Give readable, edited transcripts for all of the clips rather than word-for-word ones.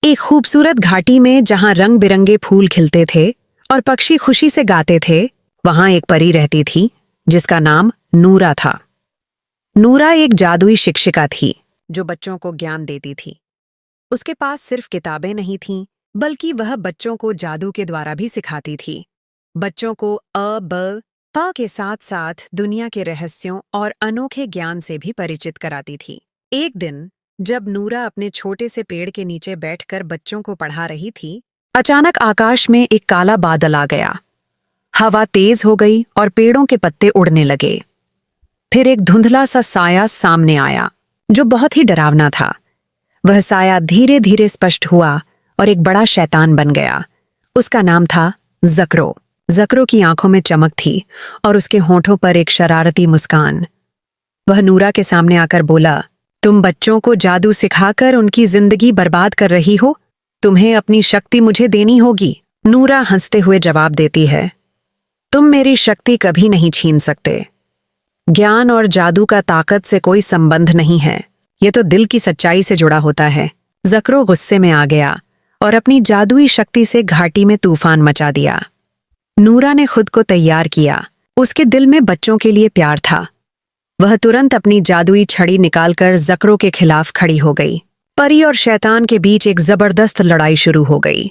एक खूबसूरत घाटी में जहां रंग बिरंगे फूल खिलते थे और पक्षी खुशी से गाते थे, वहां एक परी रहती थी जिसका नाम नूरा था। नूरा एक जादुई शिक्षिका थी जो बच्चों को ज्ञान देती थी। उसके पास सिर्फ किताबें नहीं थीं, बल्कि वह बच्चों को जादू के द्वारा भी सिखाती थी। बच्चों को अ ब प के साथ साथ दुनिया के रहस्यों और अनोखे ज्ञान से भी परिचित कराती थी। एक दिन जब नूरा अपने छोटे से पेड़ के नीचे बैठकर बच्चों को पढ़ा रही थी, अचानक आकाश में एक काला बादल आ गया। हवा तेज हो गई और पेड़ों के पत्ते उड़ने लगे। फिर एक धुंधला सा साया सामने आया जो बहुत ही डरावना था। वह साया धीरे धीरे स्पष्ट हुआ और एक बड़ा शैतान बन गया। उसका नाम था ज़क्रो। ज़क्रो की आंखों में चमक थी और उसके होठों पर एक शरारती मुस्कान। वह नूरा के सामने आकर बोला, तुम बच्चों को जादू सिखाकर उनकी जिंदगी बर्बाद कर रही हो। तुम्हें अपनी शक्ति मुझे देनी होगी। नूरा हंसते हुए जवाब देती है, तुम मेरी शक्ति कभी नहीं छीन सकते। ज्ञान और जादू का ताकत से कोई संबंध नहीं है, ये तो दिल की सच्चाई से जुड़ा होता है। ज़क्रो गुस्से में आ गया और अपनी जादुई शक्ति से घाटी में तूफान मचा दिया। नूरा ने खुद को तैयार किया। उसके दिल में बच्चों के लिए प्यार था। वह तुरंत अपनी जादुई छड़ी निकालकर ज़क्रो के खिलाफ खड़ी हो गई। परी और शैतान के बीच एक जबरदस्त लड़ाई शुरू हो गई।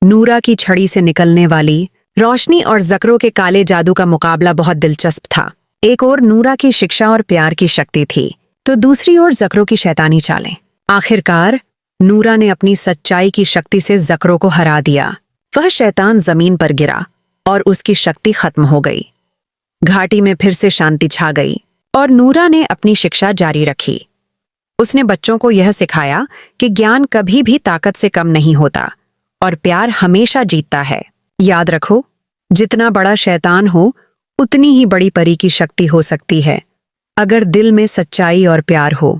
नूरा की छड़ी से निकलने वाली रोशनी और ज़क्रो के काले जादू का मुकाबला बहुत दिलचस्प था। एक ओर नूरा की शिक्षा और प्यार की शक्ति थी, तो दूसरी ओर ज़क्रो की शैतानी चालें। आखिरकार नूरा ने अपनी सच्चाई की शक्ति से ज़क्रो को हरा दिया। वह शैतान जमीन पर गिरा और उसकी शक्ति खत्म हो गई। घाटी में फिर से शांति छा गई और नूरा ने अपनी शिक्षा जारी रखी। उसने बच्चों को यह सिखाया कि ज्ञान कभी भी ताकत से कम नहीं होता और प्यार हमेशा जीतता है। याद रखो, जितना बड़ा शैतान हो, उतनी ही बड़ी परी की शक्ति हो सकती है, अगर दिल में सच्चाई और प्यार हो।